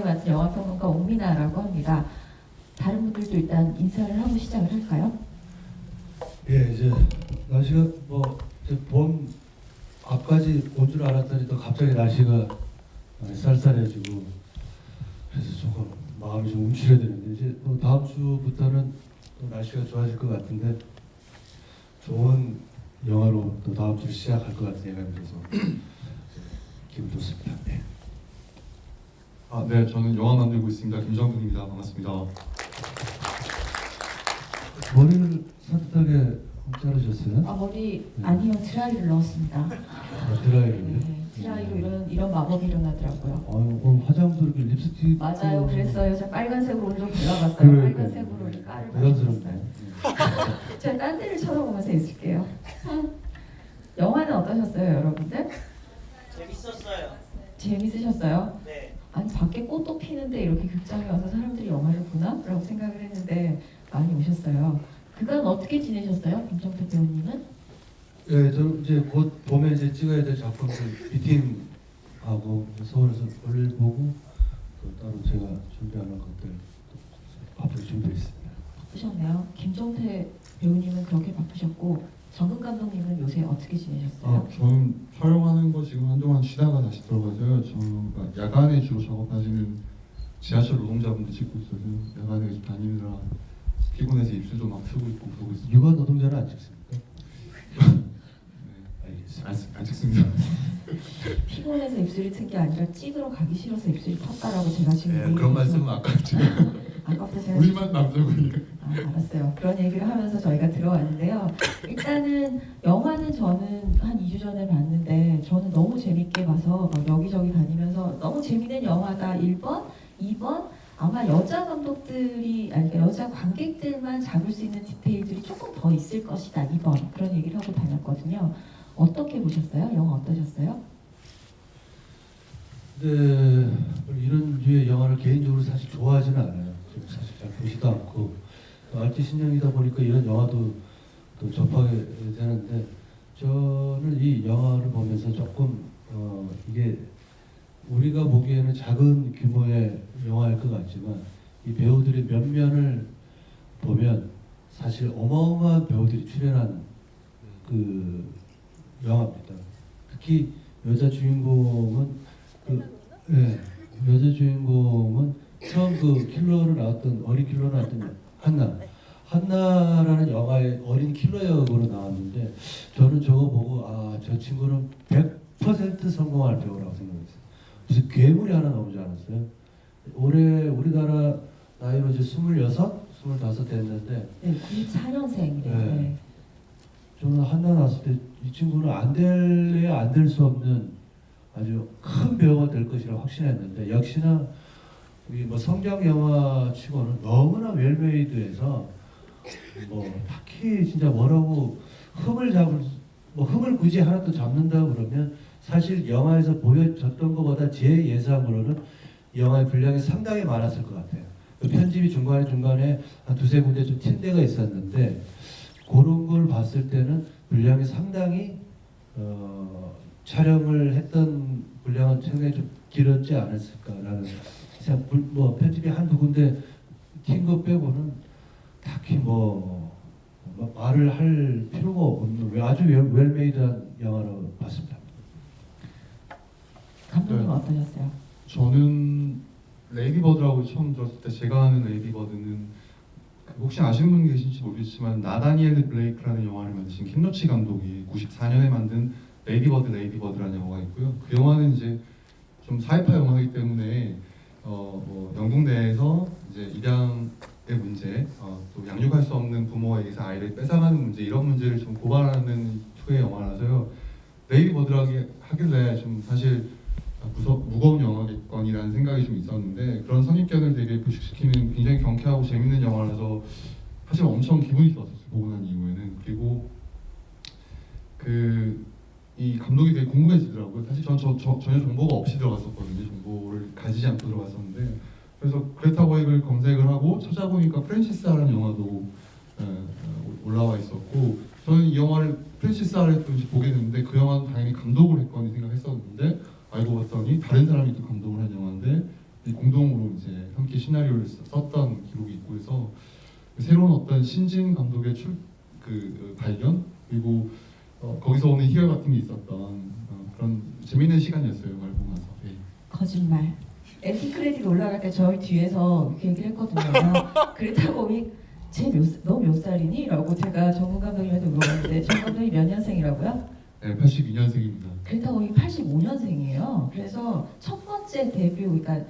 맡은 영화평론가 옥미나라고 합니다. 다른 분들도 일단 인사를 하고 시작을 할까요? 예, 이제 날씨가 뭐 이제 봄 앞까지 온 줄 알았더니 또 갑자기 날씨가 쌀쌀해지고 그래서 조금 마음이 좀 움츠려드는데 이제 또 다음 주부터는 또 날씨가 좋아질 것 같은데 좋은 영화로 또 다음 주 시작할 것 같은 예감이 들어서 기분 좋습니다. 네. 네, 저는 영화 만들고 있습니다. 김정근입니다. 반갑습니다. 머리를 산뜻하게 자르셨어요? 아, 머리 아니요, 드라이를 넣었습니다. 드라이를요? 네, 드라이로 이런 마법이 일어나더라고요. 오늘 화장도 이렇게 립스틱 맞아요, 그랬어요. 제가 빨간색으로 오늘 좀 골라봤어요. 그래, 빨간색으로 이렇게 깔을 부담스럽네. 발랐어요. 제가 딴 데를 쳐다보면서 있을게요. 영화는 어떠셨어요, 여러분들? 재밌었어요. 재밌으셨어요? 네. 아니, 밖에 꽃도 피는데 이렇게 극장에 와서 사람들이 영화를 보나? 라고 생각을 했는데 많이 오셨어요. 그간 어떻게 지내셨어요, 김정태 배우님은? 예, 저 이제 곧 봄에 이제 찍어야 될 작품들 미팅하고 서울에서 볼일 보고 또 따로 제가 준비하는 것들 바쁘게 준비해 있습니다. 바쁘셨네요. 김정태 배우님은 그렇게 바쁘셨고 정근 감독님은 요새 어떻게 지내셨어요? 저는 촬영하는 거 지금 한동안 쉬다가 다시 들어가서요. 저는 야간에 주로 작업하시는 지하철 노동자분들 찍고 있어서 야간에 계속 다니느라 피곤해서 입술도 막 쓰고 있고 그러고 있습니다. 육아 노동자는 안 찍습니까? 네, 알겠습니다. 안 찍습니다. 피곤해서 입술이 튼 게 아니라 찍으러 가기 싫어서 입술이 텄다라고 제가 지금 네, 얘기해서 그런 말씀은 아까 제가 아까부터 제가 우리만 남자분이니까. 알았어요. 그런 얘기를 하면서 저희가 들어왔는데요. 일단은 영화는 저는 한 2주 전에 봤는데 저는 너무 재밌게 봐서 막 여기저기 다니면서 너무 재밌는 영화다 1번, 2번 아마 여자 감독들이 아니 그러니까 여자 관객들만 잡을 수 있는 디테일들이 조금 더 있을 것이다 2번 그런 얘기를 하고 다녔거든요. 어떻게 보셨어요? 영화 어떠셨어요? 근데 이런 류의 영화를 개인적으로 사실 좋아하지는 않아요. 사실 잘 보지도 않고 알티 신령이다 보니까 이런 영화도 또 접하게 되는데 저는 이 영화를 보면서 조금 이게 우리가 보기에는 작은 규모의 영화일 것 같지만 이 배우들의 면면을 보면 사실 어마어마한 배우들이 출연한 그 영화입니다. 특히 여자 주인공은 여자 주인공은 처음 그 킬러로 나왔던 어린 킬러로 나왔던 한나라는 영화의 어린 킬러 역으로 나왔는데 저는 저거 보고 저 친구는 100% 성공할 배우라고 생각했어요. 무슨 괴물이 하나 나오는 줄 알았어요. 올해 우리나라 나이로 이제 26, 25 됐는데 네, 94년생이래요. 네. 저는 한나 나왔을 때 이 친구는 안 될래야 안 될 수 없는 아주 큰 배우가 될 것이라고 확신했는데 역시나 이 뭐 성장 영화 치고는 너무나 웰메이드해서 뭐 딱히 진짜 뭐라고 흠을 굳이 하나 또 잡는다 그러면 사실 영화에서 보여줬던 것보다 제 예상으로는 이 영화의 분량이 상당히 많았을 것 같아요. 그 편집이 중간에 한 두세 군데 좀 튄 데가 있었는데 그런 걸 봤을 때는 분량이 상당히 촬영을 했던 분량은 상당히 좀 길었지 않았을까라는 생각. 뭐 편집이 한두 군데 튄 것 빼고는 딱히 뭐 말을 할 필요가 없는 아주 웰메이드한 영화로 봤습니다. 감독님 네. 어떠셨어요? 저는 레이디버드라고 처음 들었을 때 제가 아는 레이디버드는 혹시 아시는 분 계신지 모르겠지만 나다니엘 블레이크라는 영화를 만드신 켄 로치 감독이 94년에 만든 레이디버드라는 영화가 있고요. 그 영화는 이제 좀 사회파 영화이기 때문에 뭐 영국 내에서 이제 입양의 문제, 또 양육할 수 없는 부모에게서 아이를 뺏어가는 문제 이런 문제를 좀 고발하는 투의 영화라서요. 레이디버드라고 하길래 좀 사실 무거운 영화겠거니라는 생각이 좀 있었는데 그런 선입견을 되게 부식시키는 굉장히 경쾌하고 재밌는 영화라서 사실 엄청 기분이 좋았었어요. 보고 난 이후에는. 그리고 이 감독이 되게 궁금해지더라고요. 사실 전혀 정보가 없이 들어갔었거든요. 정보를 가지지 않고 들어갔었는데 그래서 그레타 거익을 검색을 하고 찾아보니까 프랜시스 아라는 영화도 올라와 있었고 저는 이 영화를 프랜시스 아라를 보게 됐는데 그 영화는 당연히 감독을 했거니 생각했었는데 알고 봤더니 다른 사람이 또 감독을 한 영화인데 공동으로 이제 함께 시나리오를 썼던 기록이 있고 해서 새로운 어떤 신진 감독의 발견 그리고 거기서 오는 희열 같은 게 있었던 그런 재미있는 시간이었어요. 알고 나서. 예. 거짓말. 엔딩 크레딧 올라갈 때 저희 뒤에서 이렇게 얘기를 했거든요. 그렇다고 너 몇 살이니? 라고 제가 정국 감독님한테 물어봤는데 정 감독이 몇 년생이라고요? 네, 82년생입니다. 그렇다고 85년생이에요. 그래서 첫 번째 데뷔, 그러니까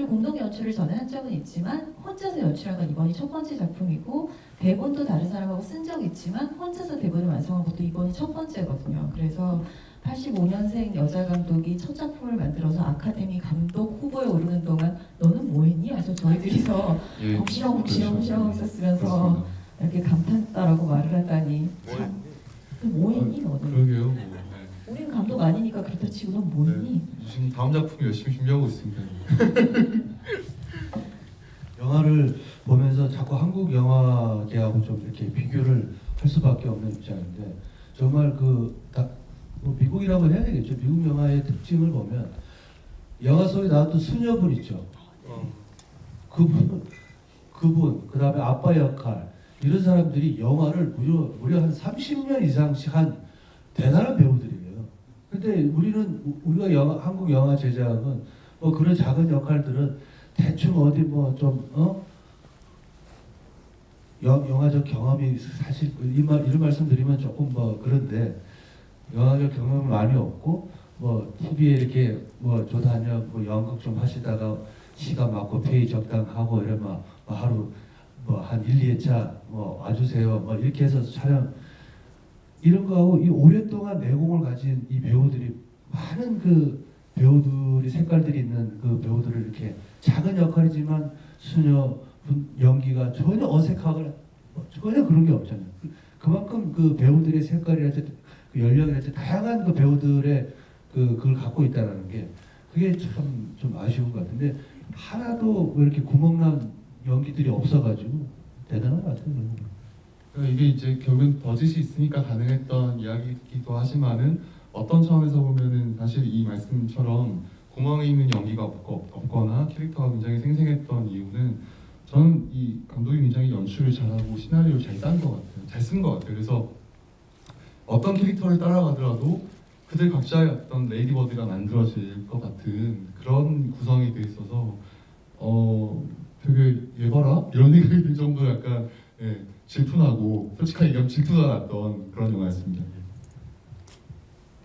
공동 연출을 전에 한 적은 있지만 혼자서 연출한 건 이번이 첫 번째 작품이고 대본도 다른 사람하고 쓴 적이 있지만 혼자서 대본을 완성한 것도 이번이 첫 번째거든요. 그래서 85년생 여자 감독이 첫 작품을 만들어서 아카데미 감독 후보에 오르는 동안 너는 뭐했니? 하면서 저희들이서 예, 벅시렁벅시렁 있었으면서 그렇습니다. 이렇게 감탄했다라고 말을 하다니 참. 뭐했니 너는? 그러게요. 뭐, 네. 우리는 감독 아니니까 그렇다 치고 넌 뭐했니? 네, 지금 다음 작품 열심히 준비하고 있습니다. 영화를 보면서 자꾸 한국 영화계하고 좀 이렇게 비교를 할 수밖에 없는 입장인데 정말 뭐 미국이라고 해야 되겠죠. 미국 영화의 특징을 보면 영화 속에 나왔던 수녀분 있죠. 그분 그다음에 아빠 역할 이런 사람들이 영화를 무려 한 30년 이상씩 한 대단한 배우들이에요. 근데 우리가 한국 영화 제작은 뭐 그런 작은 역할들은 대충 어디 뭐 좀 영화적 경험이 사실 이런 말씀 드리면 조금 뭐 그런데 영화적 경험은 많이 없고 뭐 TV에 이렇게 뭐 조다녀 뭐 연극 좀 하시다가 시간 맞고 페이 적당하고 이러면 뭐 하루 뭐 한 1, 2회차 뭐 와주세요 뭐 이렇게 해서 촬영 이런 거하고 이 오랫동안 내공을 가진 이 배우들이 많은 그 배우들이 색깔들이 있는 그 배우들을 이렇게 작은 역할이지만 수녀 연기가 전혀 어색하거나 전혀 그런 게 없잖아요. 그만큼 그 배우들의 색깔이랄지 그 연령이랄지 다양한 그 배우들의 그걸 갖고 있다는 게 그게 참 좀 아쉬운 것 같은데 하나도 왜 이렇게 구멍난 연기들이 없어가지고 대단한 것 같아요. 그러니까 이게 이제 결국은 버짓이 있으니까 가능했던 이야기이기도 하지만은 어떤 차원에서 보면은 사실 이 말씀처럼 구멍에 있는 연기가 없거나 캐릭터가 굉장히 생생했던 이유는 저는 이 감독이 굉장히 연출을 잘하고 시나리오를 잘 짠 것 같아요. 잘 쓴 것 같아요. 그래서 어떤 캐릭터를 따라가더라도 그들 각자의 어떤 레이디버드가 만들어질 것 같은 그런 구성이 돼 있어서 되게 얘봐라 이런 생각이 들 정도로 약간 질투나고 솔직하게 얘기하면 질투가 났던 그런 영화였습니다.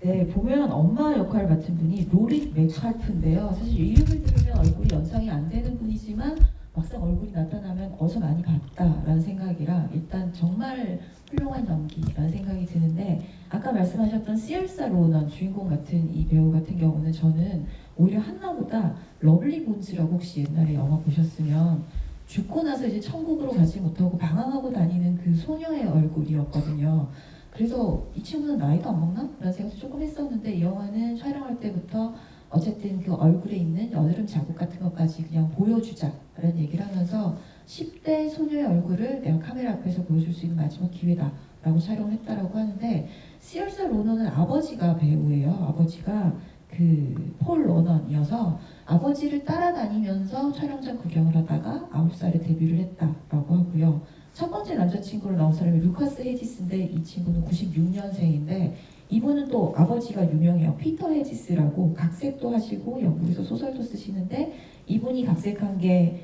네, 보면 엄마 역할을 맡은 분이 로리 맥칼프인데요. 사실 이름을 들으면 얼굴이 연상이 안 되는 분이지만 막상 얼굴이 나타나면 어디서 많이 봤다라는 생각이라 일단 정말 훌륭한 연기라는 생각이 드는데 아까 말씀하셨던 시얼사 로넌 주인공 같은 이 배우 같은 경우는 저는 오히려 한나보다 러블리 본즈라고 혹시 옛날에 영화 보셨으면 죽고 나서 이제 천국으로 가지 못하고 방황하고 다니는 그 소녀의 얼굴이었거든요. 그래서 이 친구는 나이가 안 먹나? 라는 생각도 조금 했었는데 이 영화는 촬영할 때부터 어쨌든 그 얼굴에 있는 여드름 자국 같은 것까지 그냥 보여주자라는 얘기를 하면서 10대 소녀의 얼굴을 내가 카메라 앞에서 보여줄 수 있는 마지막 기회다라고 촬영을 했다라고 하는데 시얼사 로넌은 아버지가 배우예요. 아버지가 그 폴 로넌이어서 아버지를 따라다니면서 촬영장 구경을 하다가 9살에 데뷔를 했다라고 하고요. 첫 번째 남자친구로 나온 사람이 루카스 헤지스인데 이 친구는 96년생인데 이분은 또 아버지가 유명해요. 피터 헤지스라고 각색도 하시고 영국에서 소설도 쓰시는데 이분이 각색한 게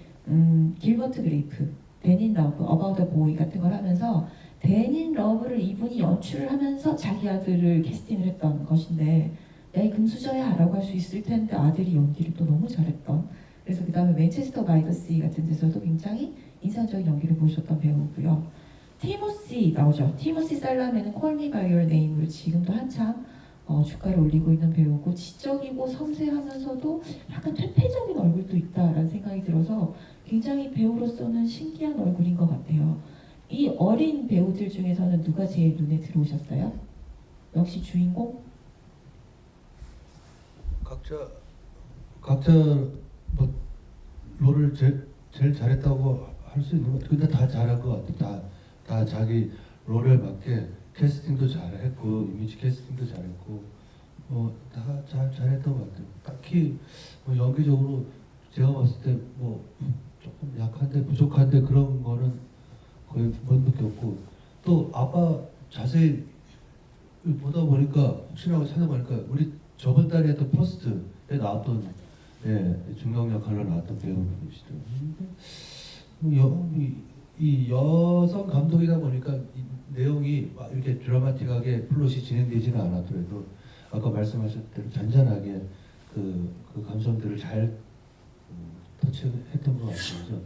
길버트 그레이프, 데닌 러브, 어바웃 더 보이 같은 걸 하면서 데닌 러브를 이분이 연출을 하면서 자기 아들을 캐스팅을 했던 것인데 야 이 금수저야 라고 할 수 있을 텐데 아들이 연기를 또 너무 잘했던 그래서 그 다음에 맨체스터 바이 더 씨 같은 데서도 굉장히 인상적인 연기를 보여줬던 배우고요. 티모시 나오죠. 티모시 살라메는 Call Me By Your Name으로 지금도 한참 주가를 올리고 있는 배우고 지적이고 섬세하면서도 약간 퇴폐적인 얼굴도 있다라는 생각이 들어서 굉장히 배우로서는 신기한 얼굴인 것 같아요. 이 어린 배우들 중에서는 누가 제일 눈에 들어오셨어요? 역시 주인공? 각자 뭐 롤을 제일 잘했다고 할 수 있는 것 같아요. 근데 다 잘한 것 같아요. 다 자기 롤에 맞게 캐스팅도 잘했고 이미지 캐스팅도 잘했고 다 잘했던 것 같아요. 딱히 뭐 연기적으로 제가 봤을 때 뭐 조금 약한데 부족한데 그런 거는 거의 못 느꼈고 또 아빠 자세히 보다 보니까 혹시나 하고 찾아보니까 우리 저번 달에 했던 퍼스트에 나왔던 중형 역할로 나왔던 배우분이시더라고요. 이 여성 감독이다 보니까 이 내용이 막 이렇게 드라마틱하게 플롯이 진행되지는 않았더라도 아까 말씀하셨던 대로 잔잔하게 그 감성들을 잘 터치했던 것 같습니다.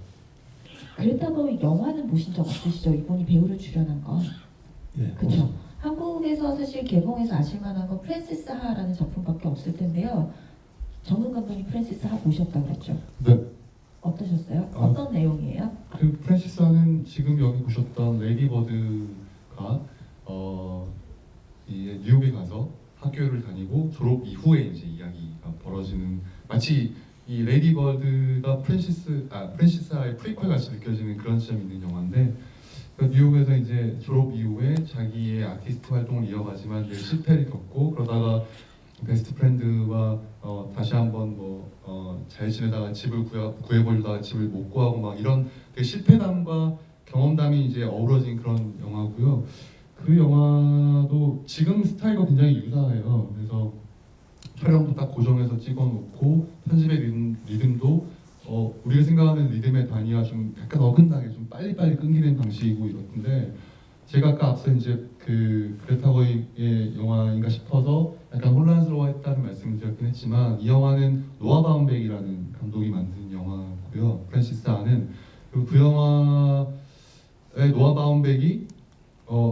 그렇다고 영화는 보신 적 없으시죠? 이분이 배우로 출연한 건. 예, 그렇죠. 한국에서 사실 개봉해서 아실만한 건 프랜시스 하라는 작품밖에 없을 텐데요. 정은 감독님 프랜시스 하 보셨다고 그랬죠? 네. 어떠셨어요? 아. 어떤 내용이에요? 그 프랜시스는 지금 여기 보셨던 레이디 버드가 이 뉴욕에 가서 학교를 다니고 졸업 이후에 이제 이야기가 벌어지는 마치 이 레이디 버드가 프랜시스의 프리퀄 같이 느껴지는 그런 점이 있는 영화인데 그 뉴욕에서 이제 졸업 이후에 자기의 아티스트 활동을 이어가지만 늘 실패를 겪고 그러다가 베스트 프렌드와 다시 한번 잘 지내다가 집을 구해보려다가 집을 못 구하고 막 이런 되게 실패담과 경험담이 이제 어우러진 그런 영화고요. 그 영화도 지금 스타일과 굉장히 유사해요. 그래서 촬영도 딱 고정해서 찍어놓고 편집의 리듬도 우리가 생각하는 리듬의 단위와 좀 약간 어긋나게 좀 빨리빨리 끊기는 방식이고 이렇던데 제가 아까 앞서 이제 그 그레타 거이의 영화인가 싶어서 약간 혼란스러워했다는 말씀을 드렸긴 했지만 이 영화는 노아 바움백이라는 감독이 만든 영화고요. 프랜시스 아는 그 영화의 노아 바움백이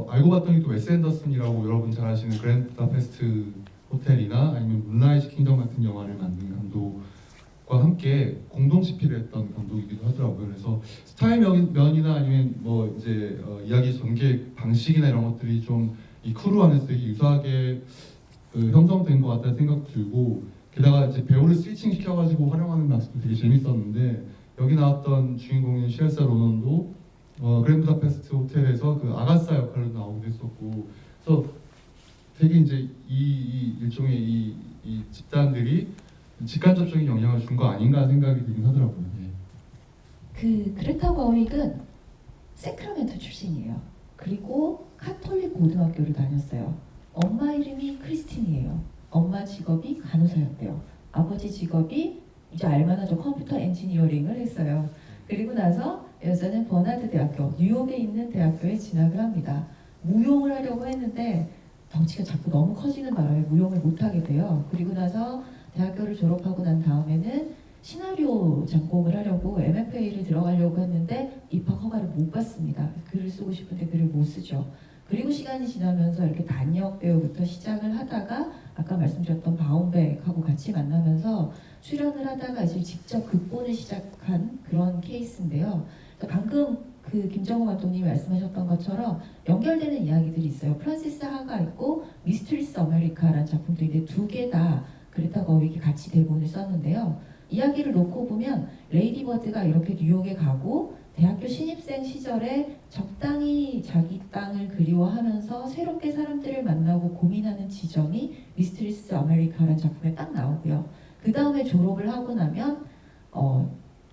알고 봤더니 또 웨스 앤더슨이라고 여러분 잘 아시는 그랜드 부다페스트 호텔이나 아니면 문라이즈 킹덤 같은 영화를 만든 감독과 함께 공동 집필을 했던 감독이기도 하더라고요. 그래서 스타일 면이나 아니면 뭐 이제 이야기 전개 방식이나 이런 것들이 좀 이 크루 안에서 되게 유사하게 형성된 것 같다는 생각 들고 게다가 이제 배우를 스위칭 시켜가지고 활용하는 모습도 되게 재밌었는데 여기 나왔던 주인공인 시엘사 로넌도 그랜드 부다페스트 호텔에서 그 아가사 역할로 나오기도 했었고 그래서 되게 이제 이 일종의 이 집단들이 직간접적인 영향을 준 거 아닌가 생각이 들긴 하더라고요. 예. 그 그레타 거윅은 세크라멘토 출신이에요. 그리고 카톨릭 고등학교를 다녔어요. 엄마 이름이 크리스틴이에요. 엄마 직업이 간호사였대요. 아버지 직업이 이제 알만하죠. 컴퓨터 엔지니어링을 했어요. 그리고 나서 여자는 버나드 대학교, 뉴욕에 있는 대학교에 진학을 합니다. 무용을 하려고 했는데 덩치가 자꾸 너무 커지는 바람에 무용을 못하게 돼요. 그리고 나서 대학교를 졸업하고 난 다음에는 시나리오 전공을 하려고 MFA를 들어가려고 했는데 입학 허가를 못 받습니다. 글을 쓰고 싶은데 글을 못 쓰죠. 그리고 시간이 지나면서 이렇게 단역 배우부터 시작을 하다가 아까 말씀드렸던 바움백하고 같이 만나면서 출연을 하다가 이제 직접 극본을 시작한 그런 케이스인데요. 방금 그 김정우 감독님이 말씀하셨던 것처럼 연결되는 이야기들이 있어요. 프란시스 하가 있고 미스트리스 아메리카라는 작품도 있는데 두 개 다 그레타 거윅이 같이 대본을 썼는데요. 이야기를 놓고 보면 레이디 버드가 이렇게 뉴욕에 가고 대학교 신입생 시절에 적당히 자기 땅을 그리워하면서 새롭게 사람들을 만나고 고민하는 지점이 미스트리스 아메리카라는 작품에 딱 나오고요. 그 다음에 졸업을 하고 나면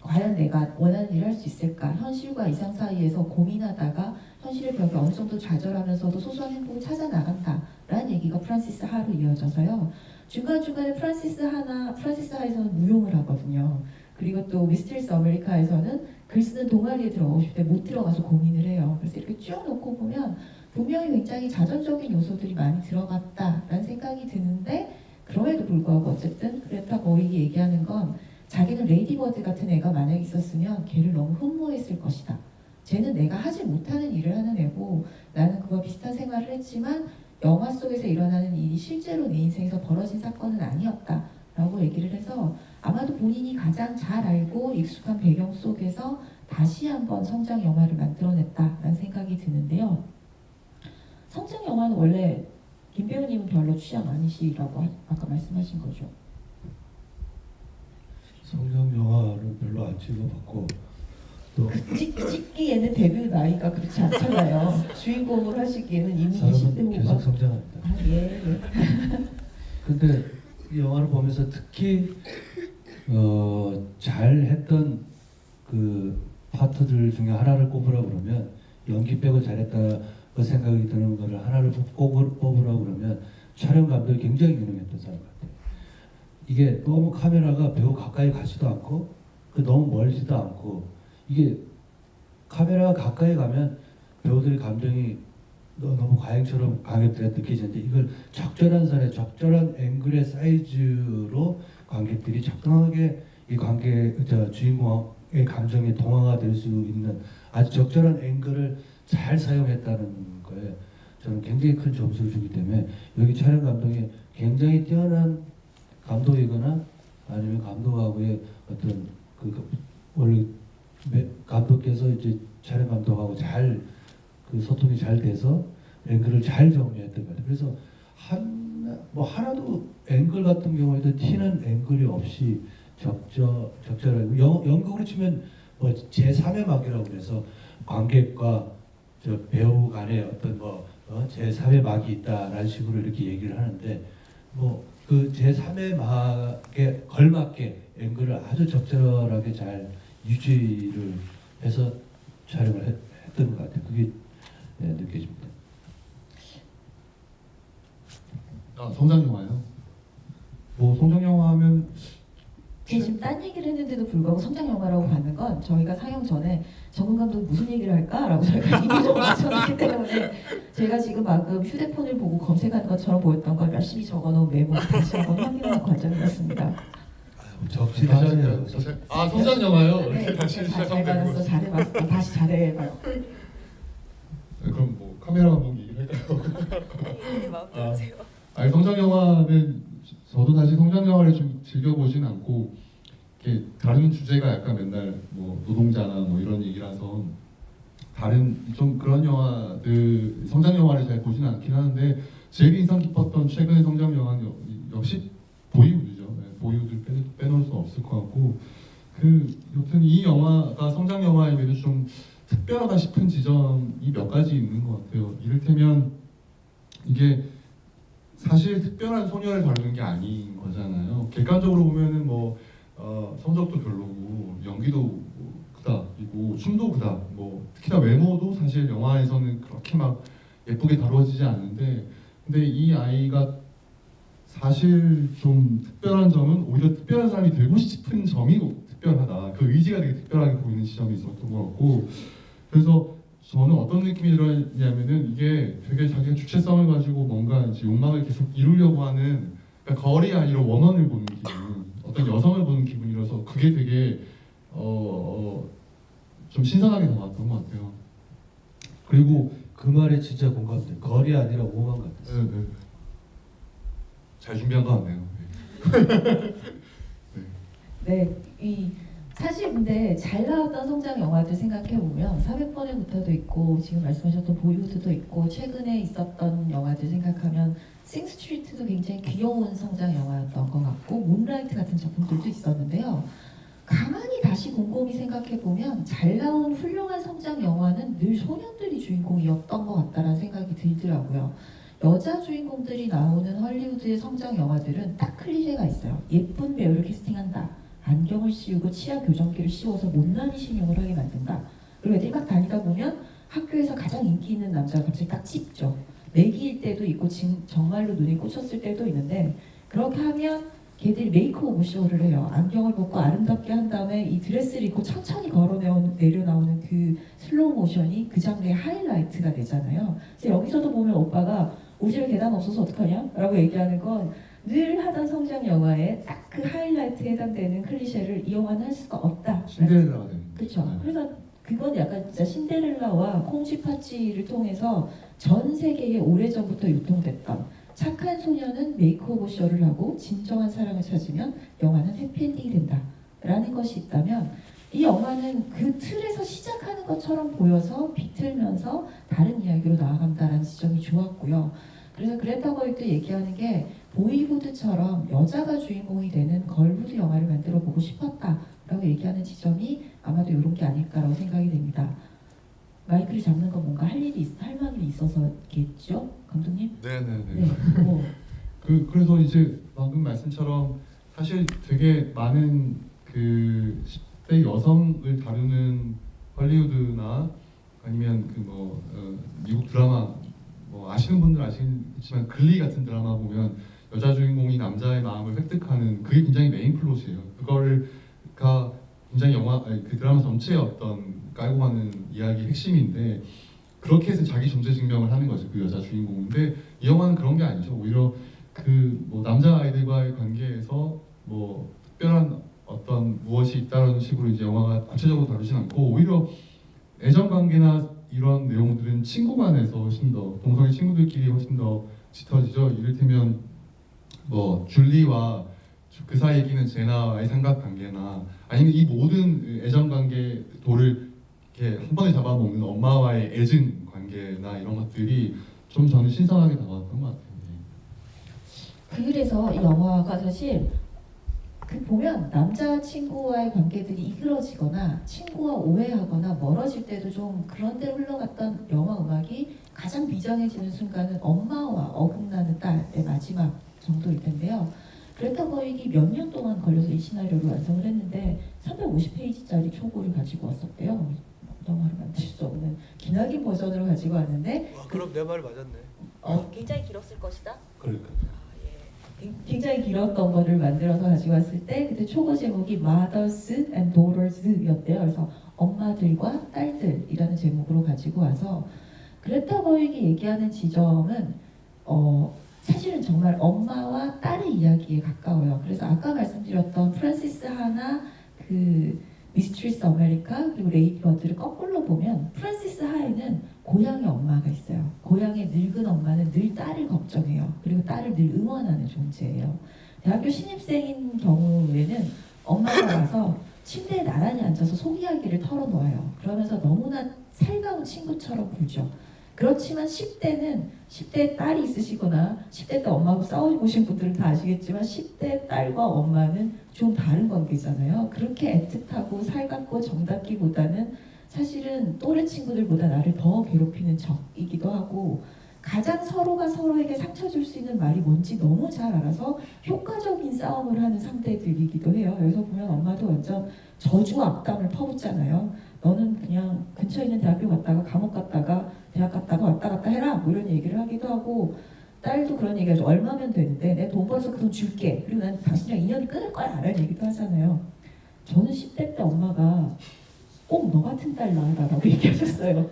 과연 내가 원하는 일을 할 수 있을까? 현실과 이상 사이에서 고민하다가 현실의 벽에 어느 정도 좌절하면서도 소소한 행복을 찾아 나간다라는 얘기가 프란시스 하로 이어져서요. 중간중간에 프란시스 하에서는 무용을 하거든요. 그리고 또 미스터리스 아메리카에서는 글 쓰는 동아리에 들어가고 싶을 때 못 들어가서 고민을 해요. 그래서 이렇게 쭉 놓고 보면 분명히 굉장히 자전적인 요소들이 많이 들어갔다라는 생각이 드는데 그럼에도 불구하고 어쨌든 그레타 거윅이 얘기하는 건 자기는 레이디 버드 같은 애가 만약 있었으면 걔를 너무 흠모했을 것이다. 쟤는 내가 하지 못하는 일을 하는 애고 나는 그와 비슷한 생활을 했지만 영화 속에서 일어나는 일이 실제로 내 인생에서 벌어진 사건은 아니었다 라고 얘기를 해서 아마도 본인이 가장 잘 알고 익숙한 배경 속에서 다시 한번 성장 영화를 만들어냈다라는 생각이 드는데요. 성장 영화는 원래 김 배우님은 별로 취향 아니시라고 아까 말씀하신 거죠. 성장 영화를 별로 안 찍어봤고 또 찍기에는 데뷔 나이가 그렇지 않잖아요. 주인공을 하시기에는 이미 20대 사람은 계속 후반. 성장합니다. 아, 예. 근데 이 영화를 보면서 특히 잘했던 그 파트들 중에 하나를 꼽으라 그러면 연기 빼고 잘했다고 생각이 드는 거를 하나를 뽑으라 그러면 촬영 감독이 굉장히 유능했던 사람 같아요. 이게 너무 카메라가 배우 가까이 가지도 않고 너무 멀지도 않고 이게 카메라가 가까이 가면 배우들의 감정이 너무 과잉처럼 관객들에 느껴지는데 이걸 적절한 선에 적절한 앵글의 사이즈로 관객들이 적당하게 이 주인공의 감정에 동화가 될 수 있는 아주 적절한 앵글을 잘 사용했다는 거에 저는 굉장히 큰 점수를 주기 때문에 여기 촬영 감독이 굉장히 뛰어난 감독이거나 아니면 감독하고의 어떤 원래 감독께서 이제 촬영 감독하고 잘 그 소통이 잘 돼서 앵글을 잘 정리했던 것 같아요. 그래서 하나도 앵글 같은 경우에도 튀는 앵글이 없이 적절하고 연극으로 치면 뭐 제3의 막이라고 그래서 관객과 저 배우 간에 어떤 제3의 막이 있다라는 식으로 이렇게 얘기를 하는데 그 제3의 막에 걸맞게 앵글을 아주 적절하게 잘 유지를 해서 촬영을 했던 것 같아요. 그게 느껴집니다. 성장 영화요? 뭐 성장 영화 하면 제가 지금 딴 얘기를 했는데도 불구하고 성장 영화라고 받는 건 저희가 상영 전에 정근 감독이 무슨 얘기를 할까라고 저희가 이미지를 맞춰놨기 때문에 제가 지금 방금 휴대폰을 보고 검색하는 것처럼 보였던 걸 열심히 적어놓은 메모를 다시 한번 확인하는 과정이었습니다. 적시하잖아요. 성장 영화요? 네, 이렇게 다시 잘 시작하면 되는 받았어, 거죠. 잘해봤어, 다시 잘해봐요. 그럼 뭐 카메라 감독 얘기를 할까요? 마음대로 하세요. 아니 성장 영화는 저도 사실 성장 영화를 좀 즐겨보진 않고 이렇게 다른 주제가 약간 맨날 뭐 노동자나 뭐 이런 얘기라서 다른 좀 그런 영화들 성장 영화를 잘 보지는 않긴 하는데 제일 인상 깊었던 최근의 성장 영화는 역시 보이우드죠. 네, 보이우드를 빼놓을 수 없을 것 같고 여튼 이 영화가 성장 영화임에도 좀 특별하다 싶은 지점이 몇 가지 있는 것 같아요. 이를테면 이게 사실 특별한 소녀를 다루는 게 아닌 거잖아요. 객관적으로 보면은 성적도 별로고 연기도 그다이고 춤도 그다. 특히나 외모도 사실 영화에서는 그렇게 막 예쁘게 다루어지지 않는데, 근데 이 아이가 사실 좀 특별한 점은 오히려 특별한 사람이 되고 싶은 점이 특별하다. 그 의지가 되게 특별하게 보이는 지점이 있었던 것 같고, 그래서 저는 어떤 느낌이 들었냐면은 이게 되게 자기가 주체성을 가지고 뭔가 이제 욕망을 계속 이루려고 하는, 그러니까 걸이 아니라 원원을 보는 기분, 어떤 여성을 보는 기분이라서 그게 되게 좀 신선하게 나왔던 것 같아요. 그리고 그 말에 진짜 공감돼. 거리 아니라 오만 같았어요. 네. 잘 준비한 것 같네요. 네, 사실 근데 잘 나왔던 성장 영화들 생각해 보면 400번의 부터도 있고 지금 말씀하셨던 보이우드도 있고 최근에 있었던 영화들 생각하면 싱스트리트도 굉장히 귀여운 성장 영화였던 것 같고 문라이트 같은 작품들도 있었는데요. 가만히 다시 곰곰이 생각해 보면 잘 나온 훌륭한 성장 영화는 늘 소년들이 주인공이었던 것 같다라는 생각이 들더라고요. 여자 주인공들이 나오는 헐리우드의 성장 영화들은 딱 클리셰가 있어요. 예쁜 배우를 캐스팅한다. 안경을 씌우고 치아 교정기를 씌워서 못난이 신용을 하게 만든다. 그리고 애들이 막 다니다 보면 학교에서 가장 인기 있는 남자가 갑자기 딱 찝죠. 내기일 때도 있고 정말로 눈이 꽂혔을 때도 있는데 그렇게 하면 걔들이 메이크오버 쇼를 해요. 안경을 벗고 아름답게 한 다음에 이 드레스를 입고 천천히 내려 나오는 그 슬로우 모션이 그 장르의 하이라이트가 되잖아요. 그래서 여기서도 보면 오빠가 오지를 계단 없어서 어떡하냐? 라고 얘기하는 건 늘 하던 성장 영화에 딱 그 하이라이트에 해당되는 클리셰를 이 영화는 할 수가 없다. 신데렐라가 되는 그렇죠. 네. 그래서 그건 약간 진짜 신데렐라와 콩쥐파치를 통해서 전 세계에 오래전부터 유통됐던 착한 소녀는 메이크오버 쇼를 하고 진정한 사랑을 찾으면 영화는 해피엔딩이 된다 라는 것이 있다면 이 영화는 그 틀에서 시작하는 것처럼 보여서 비틀면서 다른 이야기로 나아간다는 지점이 좋았고요. 그래서 그레타 거이도 얘기하는 게 보이후드처럼 여자가 주인공이 되는 걸후드 영화를 만들어 보고 싶었다라고 얘기하는 지점이 아마도 이런 게 아닐까라고 생각이 됩니다. 마이크를 잡는 건 뭔가 할 말이 있어서겠죠, 감독님? 네네네. 네. 그래서 이제 방금 말씀처럼 사실 되게 많은 그 10대 여성을 다루는 헐리우드나 아니면 미국 드라마 뭐 아시는 분들 아시겠지만 글리 같은 드라마 보면 여자 주인공이 남자의 마음을 획득하는 그게 굉장히 메인 플롯이에요. 그거가 굉장히 그 드라마 전체의 어떤 깔고 가는 이야기의 핵심인데 그렇게 해서 자기 존재 증명을 하는 거죠, 그 여자 주인공인데 이 영화는 그런 게 아니죠. 오히려 그 뭐 남자 아이들과의 관계에서 뭐 특별한 어떤 무엇이 있다는 식으로 이제 영화가 구체적으로 다루진 않고 오히려 애정 관계나 이런 내용들은 친구 간에서 훨씬 더 동성애 친구들끼리 훨씬 더 짙어지죠. 이를테면 뭐 줄리와 그 사이에 끼는 제나와의 삼각관계나 아니면 이 모든 애정관계 돌을 이렇게 한 번에 잡아먹는 엄마와의 애증 관계나 이런 것들이 좀 저는 신선하게 다가왔던 것 같아요. 그래서 이 영화가 사실 그 보면 남자 친구와의 관계들이 이그러지거나 친구와 오해하거나 멀어질 때도 좀 그런 데로 흘러갔던 영화 음악이 가장 비장해지는 순간은 엄마와 어긋나는 딸의 마지막 정도일 텐데요. 그레타 거익이 몇 년 동안 걸려서 이 시나리오를 완성을 했는데 350페이지짜리 초고를 가지고 왔었대요. 영화를 만들 수 없는 기나긴 버전으로 가지고 왔는데 와, 그럼 내 말 맞았네. 굉장히 길었을 것이다. 그러니까. 굉장히 길었던 거를 만들어서 가지고 왔을 때 그때 초고 제목이 Mothers and Daughters였대요. 그래서 엄마들과 딸들이라는 제목으로 가지고 와서 그레타 거익이 얘기하는 지점은 사실은 정말 엄마와 딸의 이야기에 가까워요. 그래서 아까 말씀드렸던 프란시스 하나, 그 미스트리스 아메리카 그리고 레이디 버드를 거꾸로 보면 프란시스 하에는 고향의 엄마가 있어요. 고향의 늙은 엄마는 늘 딸을 걱정해요. 그리고 딸을 늘 응원하는 존재예요. 대학교 신입생인 경우에는 엄마가 와서 침대에 나란히 앉아서 속 이야기를 털어놓아요. 그러면서 너무나 살가운 친구처럼 굴죠. 그렇지만 10대 딸이 있으시거나 10대 때 엄마하고 싸워보신 분들은 다 아시겠지만 10대 딸과 엄마는 좀 다른 관계잖아요. 그렇게 애틋하고 살갑고 정답기보다는 사실은 또래 친구들보다 나를 더 괴롭히는 적이기도 하고 가장 서로가 서로에게 상처 줄 수 있는 말이 뭔지 너무 잘 알아서 효과적인 싸움을 하는 상대들이기도 해요. 여기서 보면 엄마도 완전 저주와 악담을 퍼붓잖아요. 너는 그냥 근처에 있는 대학교 갔다가 감옥 갔다가 대학 갔다가 왔다 갔다 해라 뭐 이런 얘기를 하기도 하고 딸도 그런 얘기하죠. 얼마면 되는데 내 돈 벌어서 그 돈 줄게. 그리고 난 당신이랑 인연이 끊을 거야 라는 얘기도 하잖아요. 저는 10대 때 엄마가 꼭 너 같은 딸 낳으라고 얘기하셨어요.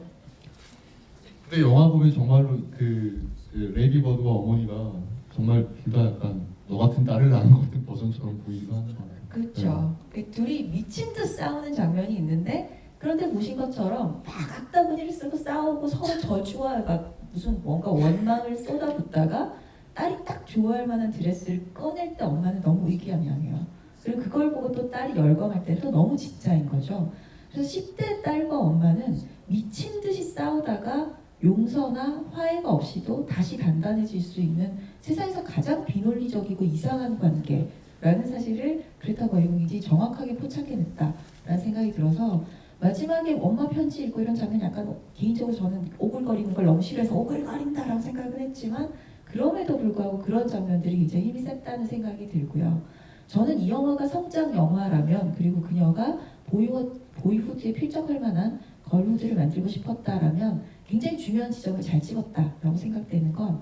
근데 영화 보면 정말로 그 레이디 버드와 어머니가 정말 둘 다 약간 너 같은 딸을 낳은 것 같은 버전처럼 보이기도 하는 것 같아요. 그렇죠. 둘이 미친 듯 싸우는 장면이 있는데 그런데 보신 것처럼 막 악다구니를 쓰고 싸우고 서로 저주와 막 무슨 뭔가 원망을 쏟아붓다가 딸이 딱 좋아할 만한 드레스를 꺼낼 때 엄마는 너무 의기양양해요. 그리고 그걸 보고 또 딸이 열광할 때 또 너무 진짜인 거죠. 그래서 10대 딸과 엄마는 미친 듯이 싸우다가 용서나 화해가 없이도 다시 단단해질 수 있는 세상에서 가장 비논리적이고 이상한 관계라는 사실을 그레타 거익이 정확하게 포착해냈다라는 생각이 들어서 마지막에 엄마 편지 읽고 이런 장면 약간 개인적으로 저는 오글거리는 걸 너무 싫어해서 오글거린다라고 생각은 했지만 그럼에도 불구하고 그런 장면들이 굉장히 힘이 셌다는 생각이 들고요. 저는 이 영화가 성장 영화라면 그리고 그녀가 보이후드에 필적할 만한 걸후드를 만들고 싶었다라면 굉장히 중요한 지점을 잘 찍었다라고 생각되는 건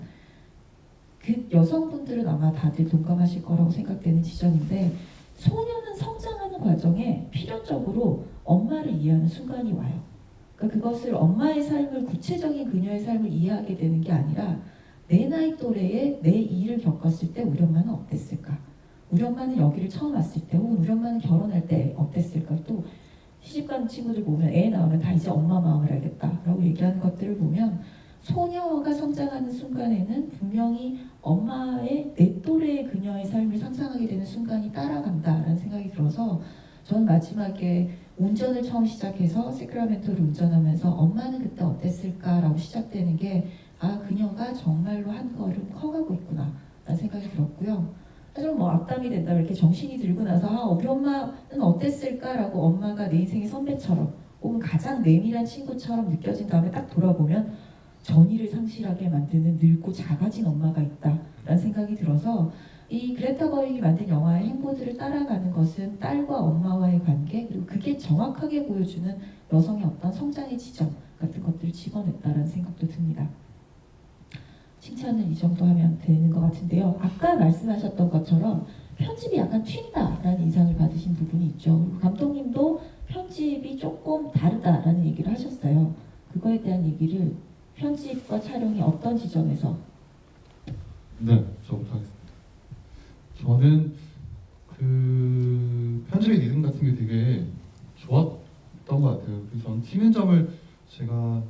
그 여성분들은 아마 다들 동감하실 거라고 생각되는 지점인데 소녀는 성장하는 과정에 필연적으로 엄마를 이해하는 순간이 와요. 그러니까 그것을 엄마의 삶을 구체적인 그녀의 삶을 이해하게 되는 게 아니라 내 나이 또래에 내 일을 겪었을 때 우리 엄마는 어땠을까? 우리 엄마는 여기를 처음 왔을 때 혹은 우리 엄마는 결혼할 때 어땠을까? 또 시집간 친구들 보면 애 낳으면 다 이제 엄마 마음을 알겠다라고 얘기하는 것들을 보면 소녀가 성장하는 순간에는 분명히 엄마의 내 또래의 그녀의 삶을 상상하게 되는 순간이 따라간다라는 생각이 들어서 저는 마지막에 운전을 처음 시작해서 세크라멘토를 운전하면서 엄마는 그때 어땠을까라고 시작되는 게 아 그녀가 정말로 한 걸음 커가고 있구나 라는 생각이 들었고요. 하지만 뭐 악담이 된다 이렇게 정신이 들고 나서 아 우리 엄마는 어땠을까라고 엄마가 내 인생의 선배처럼 혹은 가장 내밀한 친구처럼 느껴진 다음에 딱 돌아보면 전의를 상실하게 만드는 늙고 작아진 엄마가 있다라는 생각이 들어서 이 그레타 거잉이 만든 영화의 행보들을 따라가는 것은 딸과 엄마와의 관계, 그리고 그게 정확하게 보여주는 여성의 어떤 성장의 지점 같은 것들을 집어냈다라는 생각도 듭니다. 칭찬을 이 정도 하면 되는 것 같은데요. 아까 말씀하셨던 것처럼 편집이 약간 튄다라는 인상을 받으신 부분이 있죠. 그리고 감독님도 편집이 조금 다르다라는 얘기를 하셨어요. 그거에 대한 얘기를 편집과 촬영이 어떤 지점에서 네, 저부터 하겠습니다. 저는 그 편집의 리듬 같은 게 되게 좋았던 것 같아요. 그래서 저는 튀는 점을 제가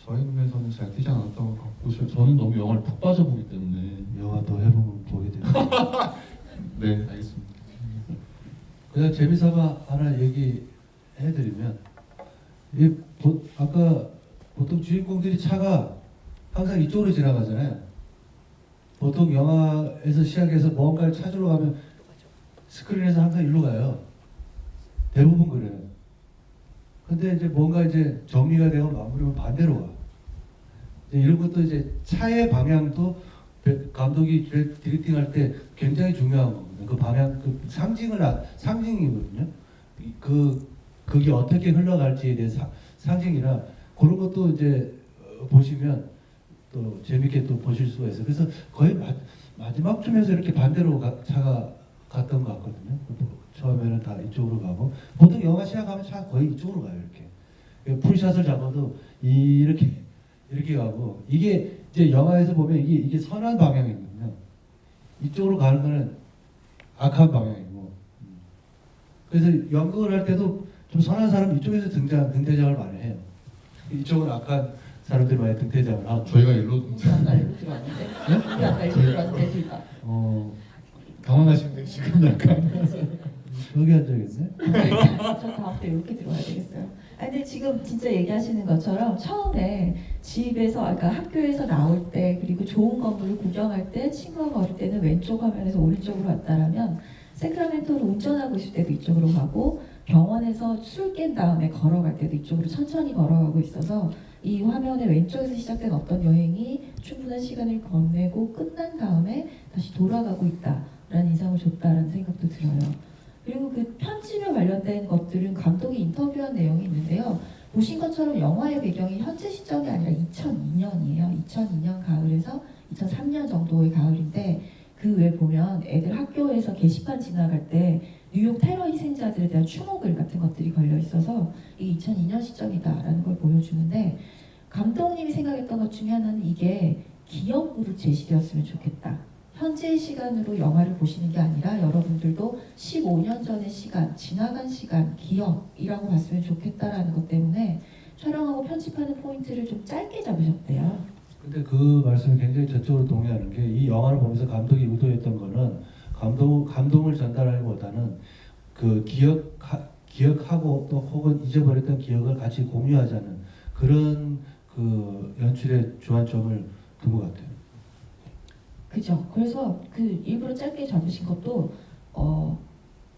저희 눈에서는 잘 튀지 않았던 것 같고 저는 너무 영화를 푹 빠져보기 때문에 영화도 해보면 보게 돼요. 네, 알겠습니다. 그냥 재미삼아 하나 얘기해드리면 아까 보통 주인공들이 차가 항상 이쪽으로 지나가잖아요. 보통 영화에서 시작해서 뭔가를 찾으러 가면 스크린에서 항상 일로 가요. 대부분 그래요. 근데 이제 뭔가 이제 정리가 되고 마무리면 반대로 가. 이제 이런 것도 이제 차의 방향도 감독이 디렉팅할 때 굉장히 중요한 거거든요. 그 방향, 그 상징이거든요. 그게 어떻게 흘러갈지에 대한 상징이라 그런 것도 이제 보시면 또 재밌게 또 보실 수가 있어요. 그래서 거의 마지막쯤에서 이렇게 반대로 차가 갔던 것 같거든요. 처음에는 다 이쪽으로 가고 보통 영화 시작하면 차 거의 이쪽으로 가요. 이렇게 풀샷을 잡아도 이렇게 가고 이게 이제 영화에서 보면 이게 선한 방향이거든요. 이쪽으로 가는 거는 악한 방향이고 그래서 연극을 할 때도 좀 선한 사람 이쪽에서 등대장을 많이 해요. 이쪽은 악한 사람들이 많이 등대장을 하고 저희가 일로 우리 아까 일로 들어왔는데 우리 아까 일로 들어왔는데 둘 다. 당황하시는데 지금 약간 여기 앉아있네. 저 다음 때 이렇게 들어와야 되겠어요. 아니, 근데 지금 진짜 얘기하시는 것처럼 처음에 집에서, 그러니까 학교에서 나올 때 그리고 좋은 건물을 구경할 때 친구가 걸을 때는 왼쪽 화면에서 오른쪽으로 왔다라면 세크라멘토를 운전하고 있을 때도 이쪽으로 가고 병원에서 술 깬 다음에 걸어갈 때도 이쪽으로 천천히 걸어가고 있어서 이 화면의 왼쪽에서 시작된 어떤 여행이 충분한 시간을 건네고 끝난 다음에 다시 돌아가고 있다라는 인상을 줬다라는 생각도 들어요. 그리고 그 편집에 관련된 것들은 감독이 인터뷰한 내용이 있는데요. 보신 것처럼 영화의 배경이 현재 시점이 아니라 2002년이에요. 2002년 가을에서 2003년 정도의 가을인데 그 외에 보면 애들 학교에서 게시판 지나갈 때 뉴욕 테러 희생자들에 대한 추모글 같은 것들이 걸려 있어서 이게 2002년 시점이다라는 걸 보여주는데 감독님이 생각했던 것 중에 하나는 이게 기억으로 제시되었으면 좋겠다. 현재의 시간으로 영화를 보시는 게 아니라 여러분들도 15년 전의 시간, 지나간 시간, 기억이라고 봤으면 좋겠다라는 것 때문에 촬영하고 편집하는 포인트를 좀 짧게 잡으셨대요. 근데 그 말씀에 굉장히 저쪽으로 동의하는 게 이 영화를 보면서 감독이 의도했던 거는 감동을 전달하기보다는 그 기억하고 또 혹은 잊어버렸던 기억을 같이 공유하자는 그런 그 연출의 주안점을 둔 것 같아요. 그죠. 그래서 그 일부러 짧게 잡으신 것도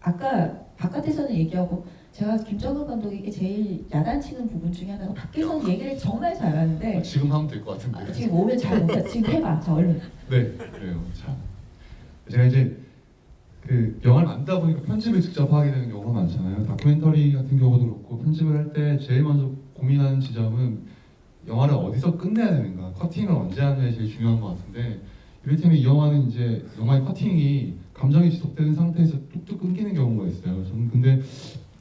아까 바깥에서는 얘기하고 제가 김정은 감독에게 제일 야단치는 부분 중에 하나가 밖에서는 얘기를 정말 잘하는데 지금 하면 될 것 같은데. 지금 오면 잘 못해. 지금 해봐. 저 얼른. 네, 그래요. 자, 제가 이제 그 영화를 만들다 보니까 편집을 직접 하게 되는 경우가 많잖아요. 다큐멘터리 같은 경우도 그렇고 편집을 할 때 제일 먼저 고민하는 지점은 영화를 어디서 끝내야 되는가, 커팅을 언제 하느냐 제일 중요한 것 같은데 이를테면 이 영화는 이제 영화의 커팅이 감정이 지속되는 상태에서 뚝뚝 끊기는 경우가 있어요. 저는 근데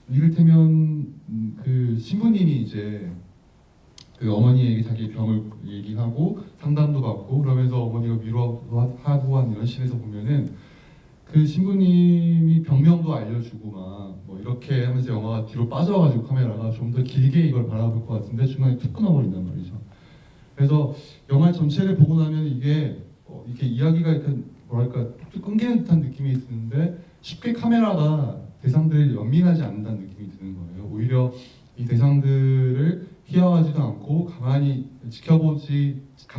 이를테면 그 신부님이 이제 그 어머니에게 자기 병을 얘기하고 상담도 받고 그러면서 어머니가 위로하고 한 이런 씬에서 보면은 그 신부님이 병명도 알려주고 막 뭐 이렇게 하면서 영화가 뒤로 빠져가지고 카메라가 좀 더 길게 이걸 바라볼 것 같은데 중간에 툭 끊어버린단 말이죠. 그래서 영화 전체를 보고 나면 이게 이렇게 이야기가 이렇게 뭐랄까 툭툭 끊기는 듯한 느낌이 드는데 쉽게 카메라가 대상들을 연민하지 않는다는 느낌이 드는 거예요. 오히려 이 대상들을 희화하지도 않고 가만히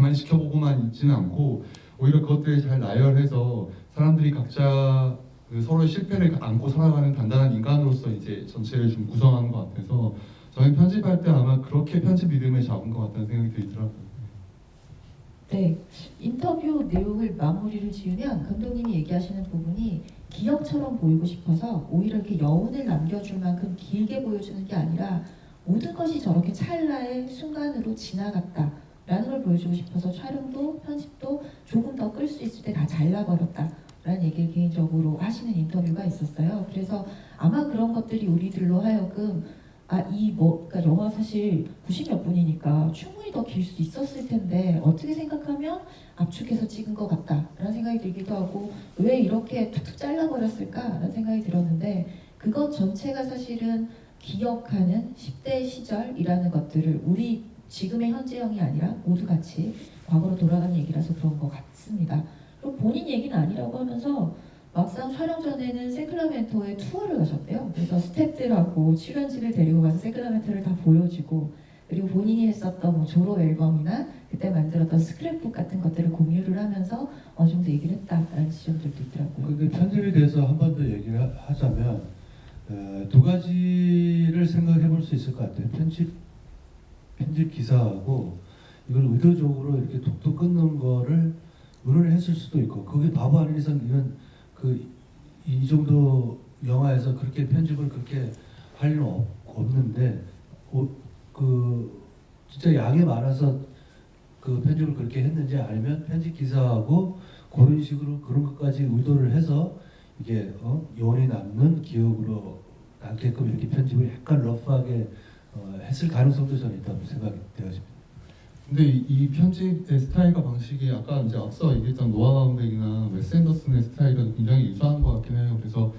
지켜보고만 있지는 않고 오히려 그것들을 잘 나열해서 사람들이 각자 그 서로의 실패를 안고 살아가는 단단한 인간으로서 이제 전체를 좀 구성하는 것 같아서 저는 편집할 때 아마 그렇게 편집 리듬을 잡은 것 같다는 생각이 들더라고요. 네, 인터뷰 내용을 마무리를 지으면 감독님이 얘기하시는 부분이 기억처럼 보이고 싶어서 오히려 이렇게 여운을 남겨줄 만큼 길게 보여주는 게 아니라 모든 것이 저렇게 찰나의 순간으로 지나갔다라는 걸 보여주고 싶어서 촬영도 편집도 조금 더 끌 수 있을 때 다 잘라버렸다라는 얘기를 개인적으로 하시는 인터뷰가 있었어요. 그래서 아마 그런 것들이 우리들로 하여금 그러니까 영화 사실 90몇 분이니까 충분히 더 길 수 있었을 텐데 어떻게 생각하면 압축해서 찍은 것 같다라는 생각이 들기도 하고 왜 이렇게 툭툭 잘라버렸을까라는 생각이 들었는데 그것 전체가 사실은 기억하는 10대 시절이라는 것들을 우리 지금의 현재형이 아니라 모두 같이 과거로 돌아가는 얘기라서 그런 것 같습니다. 그리고 본인 얘기는 아니라고 하면서 막상 촬영 전에는 세클라멘토에 투어를 가셨대요. 그래서 스태프들하고 출연진을 데리고 가서 세클라멘토를 다 보여주고 그리고 본인이 했었던 뭐 졸업 앨범이나 그때 만들었던 스크랩북 같은 것들을 공유를 하면서 어느 정도 얘기를 했다라는 지점들도 있더라고요. 근데 편집에 대해서 한 번 더 얘기를 하자면 두 가지를 생각해 볼 수 있을 것 같아요. 편집 기사하고 이걸 의도적으로 이렇게 툭툭 끊는 거를 의논을 했을 수도 있고 그게 바보 아닌 이상 이런 이 정도 영화에서 그렇게 편집을 그렇게 할 일은 없는데 진짜 양이 많아서 그 편집을 그렇게 했는지 아니면 편집 기사하고 그런 식으로 그런 것까지 의도를 해서 이게 여운이 남는 기억으로 남게끔 이렇게 편집을 약간 러프하게 했을 가능성도 저는 있다고 생각이 되어집니다. 근데 이 편집의 스타일과 방식이 아까 이제 앞서 얘기했던 노아 바운백이나 웨스 앤더슨의 스타일과 굉장히 유사한 것 같긴 해요. 그래서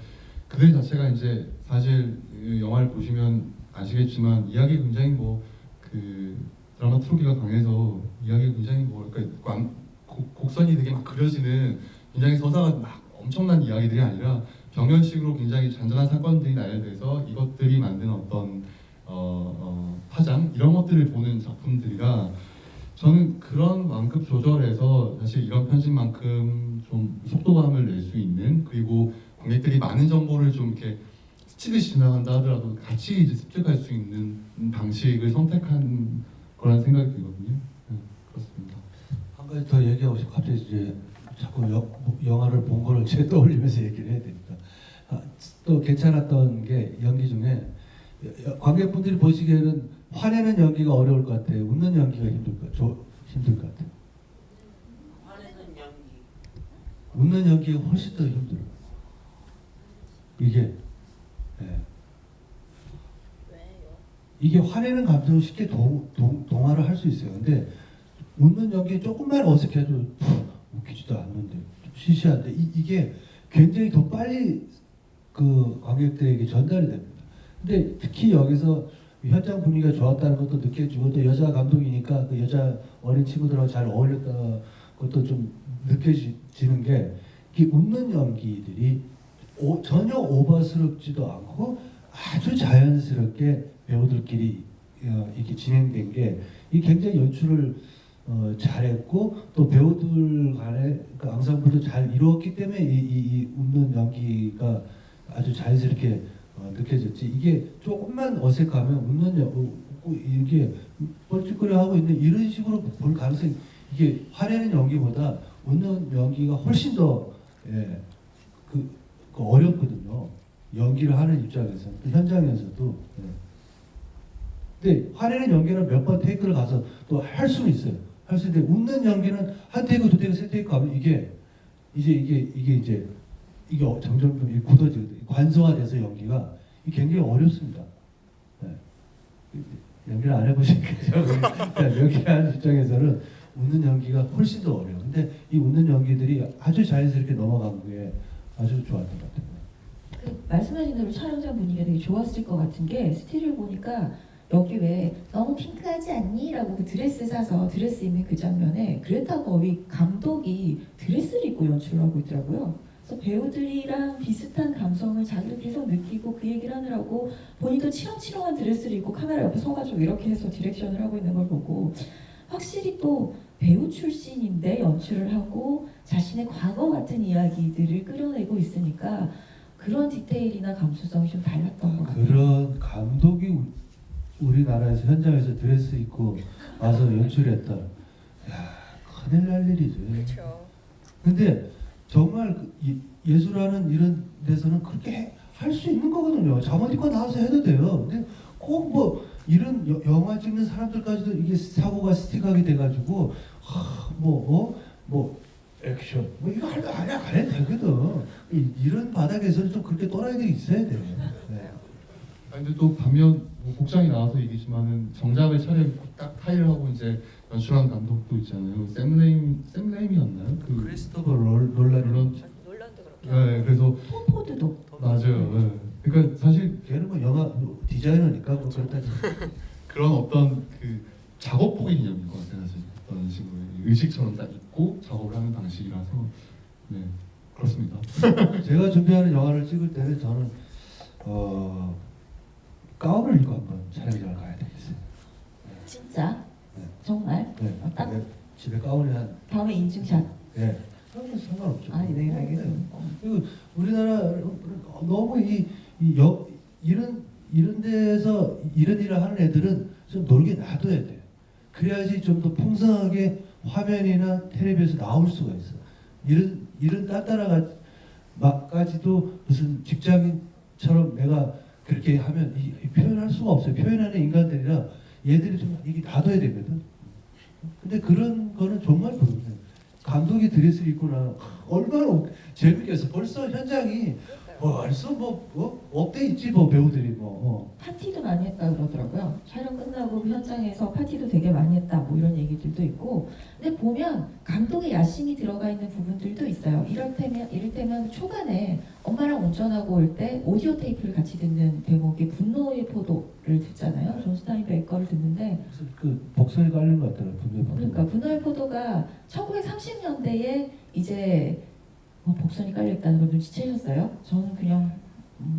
그들 자체가 이제 사실 이 영화를 보시면 아시겠지만 이야기 굉장히 그 드라마turgi가 강해서 이야기 굉장히 그러니까 곡선이 되게 막 그려지는 굉장히 서사가 막 엄청난 이야기들이 아니라 벽면식으로 굉장히 잔잔한 사건들이 나열돼서 이것들이 만든 어떤 파장 이런 것들을 보는 작품들이라 저는 그런 완급 조절에서 사실 이런 편집만큼 좀 속도감을 낼 수 있는 그리고 관객들이 많은 정보를 좀 이렇게 스치듯이 지나간다 하더라도 같이 이제 습득할 수 있는 방식을 선택한 거라는 생각이 들거든요. 네, 그렇습니다. 한 가지 더 얘기하고 싶어 갑자기 이제 자꾸 영화를 본 거를 제 떠올리면서 얘기를 해야 되니까 또 괜찮았던 게 연기 중에 관객분들이 보시기에는 화내는 연기가 어려울 것 같아요. 웃는 연기가 힘들 것 같아요. 화내는 연기. 웃는 연기가 훨씬 더 힘들어요. 이게 이게 화내는 감정을 쉽게 동화를 할 수 있어요. 근데 웃는 연기 조금만 어색해도 웃기지도 않는데 좀 시시한데 이게 굉장히 더 빨리 그 관객들에게 전달이 됩니다. 근데 특히 여기서 현장 분위기가 좋았다는 것도 느껴지고 또 여자 감독이니까 그 여자 어린 친구들하고 잘 어울렸다는 것도 좀 느껴지는 게 이 웃는 연기들이 전혀 오버스럽지도 않고 아주 자연스럽게 배우들끼리 이렇게 진행된 게 이 굉장히 연출을 잘했고 또 배우들 간의 그 앙상블도 잘 이루었기 때문에 이 웃는 연기가 아주 자연스럽게 느껴졌지. 이게 조금만 어색하면 이게 뻘짓거려 하고 있는 이런 식으로 볼 가능성이 이게 화내는 연기보다 웃는 연기가 훨씬 더 그 어렵거든요. 연기를 하는 입장에서 현장에서도. 근데 화내는 연기는 몇 번 테이크를 가서 또 할 수는 있어요. 할 수 있는데 웃는 연기는 한 테이크, 두 테이크, 세 테이크 하면 이게 점점 굳어지거든요. 관성화돼서 연기가 굉장히 어렵습니다. 연기를 안 해보시니까 연기하는 입장에서는 웃는 연기가 훨씬 더 어려워요. 근데 이 웃는 연기들이 아주 자연스럽게 넘어간 게 아주 좋았던 것 같아요. 그 말씀하신 대로 촬영장 분위기가 되게 좋았을 것 같은 게 스틸을 보니까 여기 왜 너무 핑크하지 않니? 라고 그 드레스 사서 드레스 입는 그 장면에 그레타 거위 감독이 드레스를 입고 연출을 하고 있더라고요. 그래서 배우들이랑 비슷한 감성을 자기도 계속 느끼고 그 얘기를 하느라고 본인도 치렁치렁한 드레스를 입고 카메라 옆에 서가지고 이렇게 해서 디렉션을 하고 있는 걸 보고 확실히 또 배우 출신인데 연출을 하고 자신의 과거 같은 이야기들을 끌어내고 있으니까 그런 디테일이나 감수성이 좀 달랐던 것 같아요. 그런 감독이 우리나라에서 현장에서 드레스 입고 와서 연출했다. 야, 큰일 날 일이죠. 그렇죠. 근데 정말 예술하는 이런 데서는 그렇게 할 수 있는 거거든요. 잠옷 입고 나와서 해도 돼요. 근데 꼭 뭐 이런 영화 찍는 사람들까지도 이게 사고가 스틱하게 돼가지고 뭐 액션 뭐 이거 안 해도 되거든. 이런 바닥에서는 좀 그렇게 또라이들이 있어야 돼요. 네. 근데 또 반면 뭐 복장이 나와서 얘기지만은 정장을 차려입고 딱 타이를 하고 이제 연출한 감독도 있잖아요. 샘 레임이었나요? 그 크리스토퍼 놀란 논란도 그렇게. 네, 그래서 톰 포드도 맞아요. 네. 그러니까 사실 걔는 뭐 영화 디자이너니까 뭐 그렇다. 그런 어떤 그 작업복의 개념인 것 같아요. 사실 어떤 식으로 의식처럼 딱 입고 작업을 하는 방식이라서 네 그렇습니다. 제가 준비하는 영화를 찍을 때는 저는 가운을 입고 한번 촬영장을 가야 되겠어요. 진짜 네. 정말 네. 딱 집에 가운이 한 다음에 인증샷. 네. 그러면 상관없죠. 아, 네, 알겠습니다. 그리고 우리나라 너무 이런 데서 이런 일을 하는 애들은 좀 놀게 놔둬야 돼요. 그래야지 좀 더 풍성하게 화면이나 텔레비에서 나올 수가 있어. 이런 따따라까지도 무슨 직장인처럼 내가 그렇게 하면 표현할 수가 없어요. 표현하는 인간들이라 얘들이 좀 이게 놔둬야 되거든. 근데 그런 거는 정말 모르겠어요. 감독이 드레스를 입고 나면 얼마나 재밌겠어. 벌써 현장이 벌써 업돼 있지 뭐 배우들이 파티도 많이 했다 그러더라고요. 촬영 끝나고 그 현장에서 파티도 되게 많이 했다 뭐 이런 얘기들도 있고. 근데 보면 감독의 야심이 들어가 있는 부분들도 있어요. 이를테면 초반에 엄마랑 운전하고 올 때 오디오 테이프를 같이 듣는 대목이 분노의 포도를 듣잖아요. 존 스타인베이 거를 듣는데 무슨 그 복선이 깔린 것 같더라고요. 분명히. 그러니까 분노의 포도가 1930년대에 이제 복선이 깔려있다는 걸 눈치채셨어요? 저는 그냥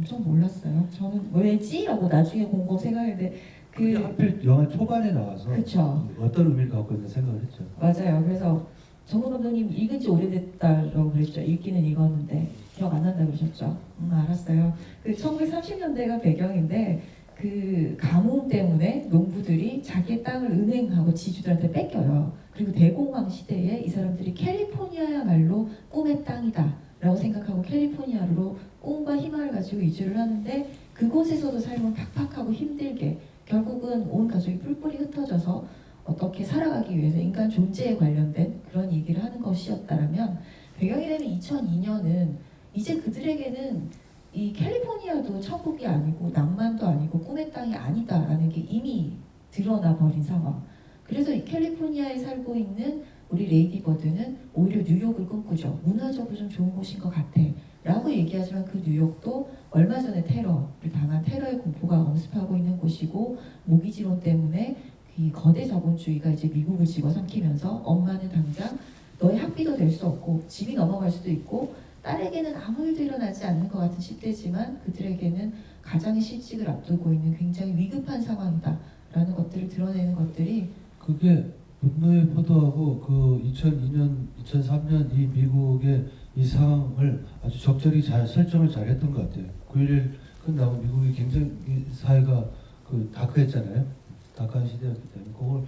좀 몰랐어요. 저는 왜지? 라고 나중에 공고 생각했는데 그게 하필 영화 초반에 나와서 그쵸. 어떤 의미를 갖고 있는 생각을 했죠. 맞아요. 그래서 정우 감독님 읽은 지 오래됐다고 그랬죠. 읽기는 읽었는데 기억 안 난다고 그러셨죠. 알았어요. 그 1930년대가 배경인데 그 가뭄 때문에 농부들이 자기의 땅을 은행하고 지주들한테 뺏겨요. 그리고 대공황 시대에 이 사람들이 캘리포니아야말로 꿈의 땅이다 라고 생각하고 캘리포니아로 꿈과 희망을 가지고 이주를 하는데 그곳에서도 삶은 팍팍하고 힘들게 결국은 온 가족이 뿔뿔이 흩어져서 어떻게 살아가기 위해서 인간 존재에 관련된 그런 얘기를 하는 것이었다면 배경이 되면 2002년은 이제 그들에게는 이 캘리포니아도 천국이 아니고 낭만도 아니고 꿈의 땅이 아니다라는 게 이미 드러나 버린 상황. 그래서 이 캘리포니아에 살고 있는 우리 레이디 버드는 오히려 뉴욕을 꿈꾸죠. 문화적으로 좀 좋은 곳인 것 같아 라고 얘기하지만 그 뉴욕도 얼마 전에 테러를 당한 테러의 공포가 엄습하고 있는 곳이고 모기지론 때문에 이 거대 자본주의가 이제 미국을 집어삼키면서 엄마는 당장 너의 학비도 될 수 없고 집이 넘어갈 수도 있고 딸에게는 아무 일도 일어나지 않는 것 같은 10대지만 그들에게는 가장의 실직을 앞두고 있는 굉장히 위급한 상황이다 라는 것들을 드러내는 것들이 그게 분노의 포도하고 그 2002년, 2003년 이 미국의 이 상황을 아주 적절히 잘 설정을 잘했던 것 같아요. 9.11 끝나고 미국이 굉장히 사회가 그 다크했잖아요. 다크한 시대였기 때문에 그걸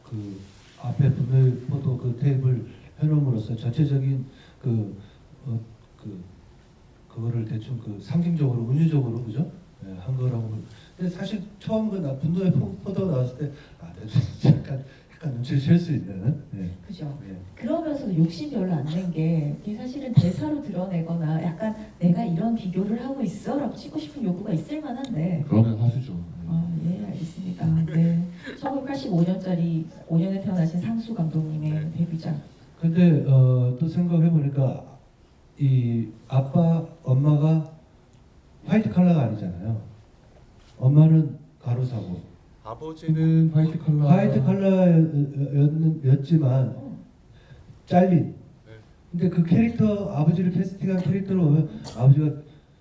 그 앞에 분노의 포도 그 테이블 해놓음으로써 전체적인 그거를 대충 그 상징적으로 은유적으로 그죠? 네, 한 거라고. 근데 사실 처음 그 분노의 포도가 나왔을 때 약간 눈치를 챌 수 있는. 네. 그죠. 네. 그러면서도 욕심이 별로 안 낸 게 사실은 대사로 드러내거나 약간 내가 이런 비교를 하고 있어 라고 치고 싶은 요구가 있을 만한데 그러면 사수죠. 예 알겠습니다. 네. 1985년짜리 5년에 태어나신 상수 감독님의 데뷔작. 근데 또 생각해 보니까 이 아빠 엄마가 화이트 칼라가 아니잖아요. 엄마는 가로사고 아버지는 화이트 칼라. 화이트 칼라였지만 잘린. 근데 그 캐릭터 아버지를 캐스팅한 캐릭터로 보면 아버지가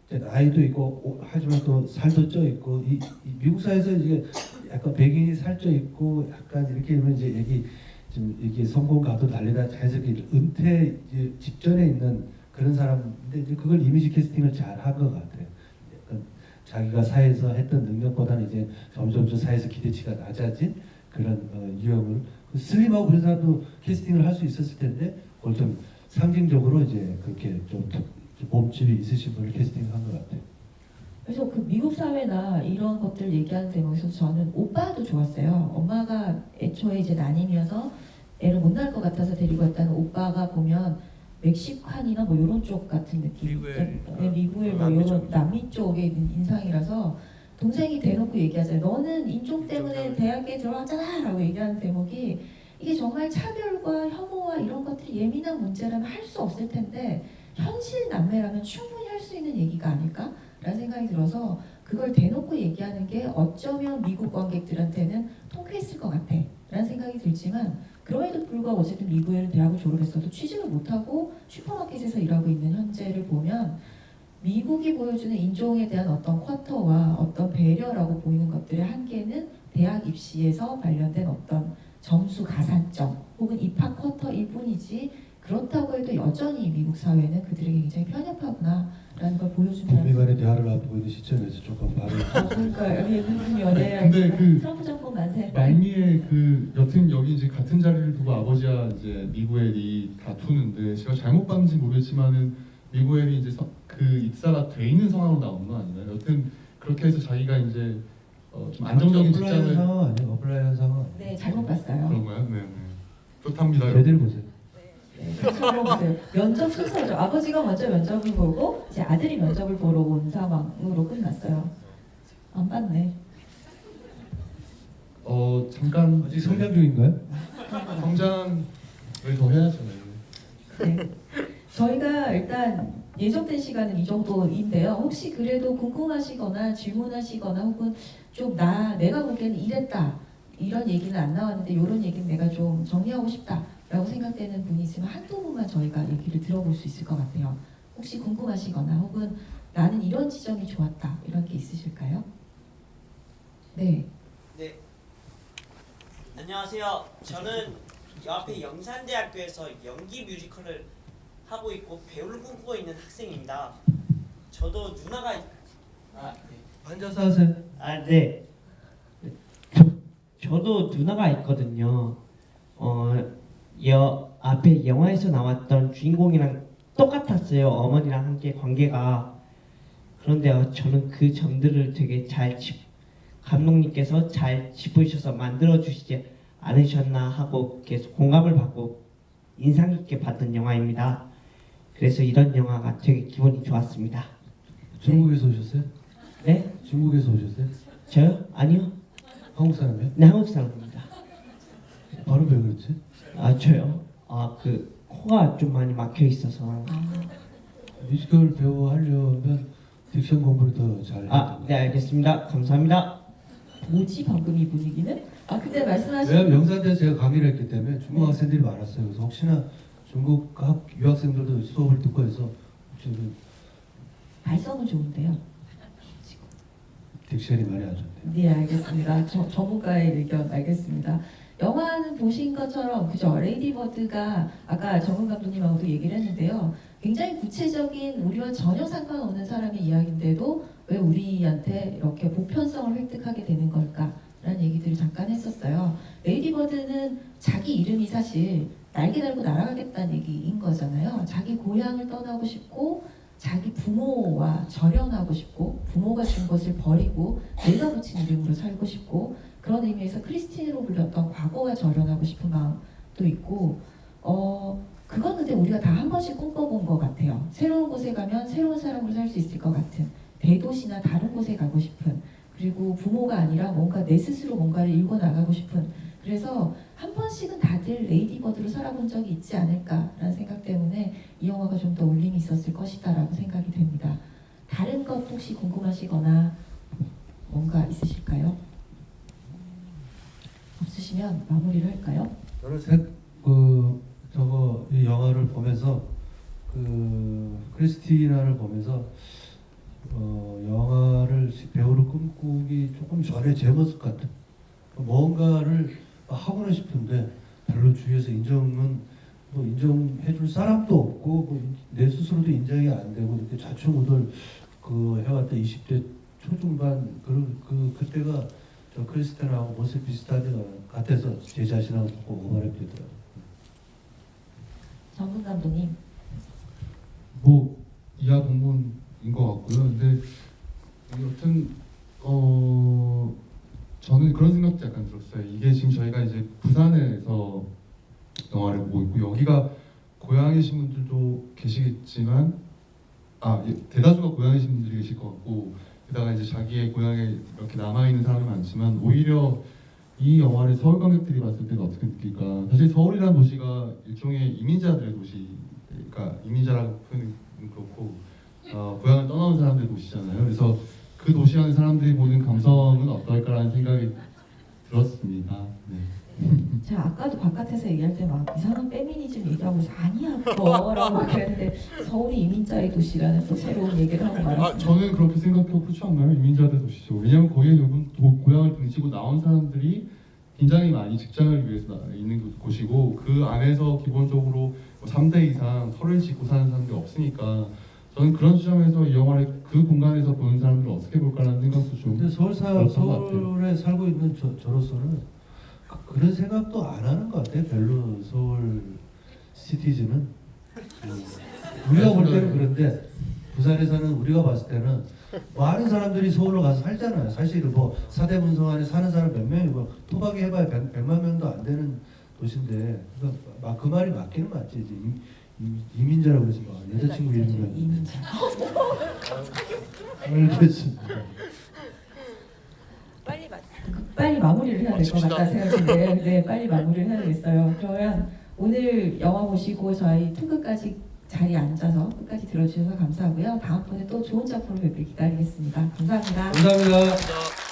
이제 나이도 있고 하지만 또 살도 쪄 있고 이 미국 사회에서 이제 약간 백인이 살쪄 있고 약간 이렇게 하면 이제 이게 성공가도 달리다 자연스럽게 은퇴 이제 직전에 있는 그런 사람인데 이제 그걸 이미지 캐스팅을 잘 한 것 같아요. 약간 자기가 사회에서 했던 능력보다는 이제 점점 사회에서 기대치가 낮아진 그런 유형을 슬림하고 그런 사람도 캐스팅을 할 수 있었을 텐데 그걸 좀 상징적으로 이제 그렇게 좀 몸집이 있으신 분을 캐스팅한 것 같아요. 그래서 그 미국 사회나 이런 것들 얘기하는 대목에서 저는 오빠도 좋았어요. 엄마가 애초에 이제 난임이어서 애를 못 낳을 것 같아서 데리고 왔다는 오빠가 보면 멕시칸이나 뭐 이런 쪽 같은 느낌. 미국의 뭐 이런 남미 쪽에 있는 인상이라서 동생이 대놓고 얘기하잖아요. 너는 인종 때문에 대학에 들어왔잖아라고 얘기하는 대목이 이게 정말 차별과 혐오와 이런 것들이 예민한 문제라면 할 수 없을 텐데 현실 남매라면 충분히 할 수 있는 얘기가 아닐까라는 생각이 들어서 그걸 대놓고 얘기하는 게 어쩌면 미국 관객들한테는 통쾌했을 것 같아라는 생각이 들지만 그럼에도 불구하고 어쨌든 미국에 대학을 졸업했어도 취직을 못하고 슈퍼마켓에서 일하고 있는 현재를 보면 미국이 보여주는 인종에 대한 어떤 쿼터와 어떤 배려라고 보이는 것들의 한계는 대학 입시에서 관련된 어떤 점수 가산점 혹은 입학 쿼터일 뿐이지 그렇다고 해도 여전히 미국 사회는 그들에게 굉장히 편협하구나라는 걸 보여준다는 북미 간의 대화를 앞두고 있는 시점에서 조금 발언. 그러니까 미국 연애 근데 그 트럼프 정권 만세 말미에 그 여튼 여기 이제 같은 자리를 두고 아버지와 이제 미구엘이 다투는데 제가 잘못 봤는지 모르겠지만은 미구엘이 이제 그 입사가 돼 있는 상황으로 나온 거 아닌가요? 여튼 그렇게 해서 자기가 이제 좀 안정적인 직장을 상황 아니에요? 어플라이한 상황. 네 잘못 봤어요. 그런가요? 네, 네. 좋답니다. 제대로 보세요. 네, 보세요. 면접 순서죠. 아버지가 먼저 면접을 보고 이제 아들이 면접을 보러 온 상황으로 끝났어요. 안 봤네. 잠깐 아직 성장 중인가요? 성장을 더 해야죠. 네. 네. 저희가 일단 예정된 시간은 이 정도인데요. 혹시 그래도 궁금하시거나 질문하시거나 혹은 좀 내가 보기에는 이랬다 이런 얘기는 안 나왔는데 이런 얘기는 내가 좀 정리하고 싶다라고 생각되는 분이 있으면 한두 분만 저희가 얘기를 들어볼 수 있을 것 같아요. 혹시 궁금하시거나 혹은 나는 이런 지점이 좋았다 이런 게 있으실까요? 네. 네. 안녕하세요. 저는 옆에 영산대학교에서 연기 뮤지컬을 하고 있고 배우를 꿈꾸고 있는 학생입니다. 저도 누나가 앉아서 하세요. 네. 저도 누나가 있거든요. 앞에 영화에서 나왔던 주인공이랑 똑같았어요. 어머니랑 함께 관계가. 그런데 저는 그 점들을 되게 감독님께서 잘 짚으셔서 만들어주시지 않으셨나 하고 계속 공감을 받고 인상 깊게 봤던 영화입니다. 그래서 이런 영화가 되게 기분이 좋았습니다. 중국에서 오셨어요? 네? 중국에서 오셨어요? 저요? 아니요. 한국 사람이에요? 네, 한국 사람입니다. 바로 왜 그렇지? 저요? 그 코가 좀 많이 막혀 있어서. 뮤지컬 배우 하려면 딕션 공부를 더 잘 해야 네, 알겠습니다. 감사합니다. 뭐지 방금 이 분위기는? 근데 말씀하신 왜냐면 영산대에서 제가 강의를 했기 때문에 중국 학생들이 많았어요. 그래서 혹시나 중국 유학생들도 수업을 듣고 해서 혹시 발성은 좋은데요. 딕션이 많이 안 좋네요. 네, 알겠습니다. 전문가의 의견 알겠습니다. 영화는 보신 것처럼 그죠? 레이디 버드가 아까 정은 감독님하고도 얘기를 했는데요. 굉장히 구체적인 우리와 전혀 상관없는 사람의 이야기인데도 왜 우리한테 이렇게 보편성을 획득하게 되는 걸까라는 얘기들을 잠깐 했었어요. 레이디 버드는 자기 이름이 사실 날개 달고 날아가겠다는 얘기인 거잖아요. 자기 고향을 떠나고 싶고 자기 부모와 절연하고 싶고 부모가 준 것을 버리고 내가 붙인 이름으로 살고 싶고 그런 의미에서 크리스틴으로 불렸던 과거와 절연하고 싶은 마음도 있고 그건 근데 우리가 다 한 번씩 꿈꿔본 것 같아요. 새로운 곳에 가면 새로운 사람으로 살 수 있을 것 같은 대도시나 다른 곳에 가고 싶은 그리고 부모가 아니라 뭔가 내 스스로 뭔가를 일궈 나가고 싶은 그래서 한 번씩은 다들 레이디버드로 살아본 적이 있지 않을까라는 생각 때문에 이 영화가 좀 더 울림이 있었을 것이다라고 생각이 됩니다. 다른 것 혹시 궁금하시거나 뭔가 있으실까요? 없으시면 마무리를 할까요? 저는 이 영화를 보면서 크리스티나를 보면서 영화를 배우를 꿈꾸기 조금 전에 제 모습 같은 뭔가를 하고는 싶은데 별로 주위에서 인정해줄 사람도 없고 내 스스로도 인정이 안 되고 이렇게 좌충우돌 해왔던 20대 초중반 그때가 저 크리스티나하고 모습 비슷한 것 같아서 제 자신하고 꼭 응원하게 되더라고요. 전문 감독님. 뭐 이하 동문인 것 같고요. 근데 여튼 저는 그런 생각도 약간 들었어요. 이게 지금 저희가 이제 부산에서 영화를 보고 있고 여기가 고향이신 분들도 계시겠지만 대다수가 고향이신 분들이 계실 것 같고 게다가 이제 자기의 고향에 이렇게 남아 있는 사람이 많지만 오히려 이 영화를 서울 관객들이 봤을 때는 어떻게 느낄까? 사실 서울이라는 도시가 일종의 이민자들의 도시, 그러니까 이민자라고 표현은 그렇고 고향을 떠나온 사람들의 도시잖아요. 그래서 그 도시 안에 사람들이 보는 감성은 어떨까라는 생각이 들었습니다. 네. 제가 아까도 바깥에서 얘기할 때 막 이상한 페미니즘 얘기하고 있어. 아니야 그거라고 그랬는데 서울이 이민자의 도시라는 또 새로운 얘기를 하는 거예요. 저는 그렇게 생각하고 그렇지 않나요? 이민자들 도시죠. 왜냐하면 거기에 고향을 등지고 나온 사람들이 굉장히 많이 직장을 위해서 있는 곳이고 그 안에서 기본적으로 3대 이상 터를 짓고 사는 사람들이 없으니까 저는 그런 지점에서 이 영화를 그 공간에서 보는 사람들을 어떻게 볼까라는 생각도 좀 근데 그렇던 것 같아요. 서울에 살고 있는 저로서는 그런 생각도 안 하는 것 같아요. 별로 서울 시티즌은 우리가 볼 때는 그런데 부산에 사는 우리가 봤을 때는 많은 사람들이 서울로 가서 살잖아요. 사실 뭐 사대문성 안에 사는 사람 몇 명이고 토박이 해봐야 100만 명도 안 되는 도시인데 막 그 말이 맞기는 맞지. 이제 이민자라고 해서 막 여자친구 이름을 이민자. 알겠습니다. 빨리 맞. 빨리 마무리를 해야 될 것 같다 생각인데 네 빨리 마무리를 해야 되겠어요. 그러면 오늘 영화 보시고 저희 토크까지 자리에 앉아서 끝까지 들어주셔서 감사하고요. 다음번에 또 좋은 작품을 뵙길 기다리겠습니다. 감사합니다. 감사합니다. 저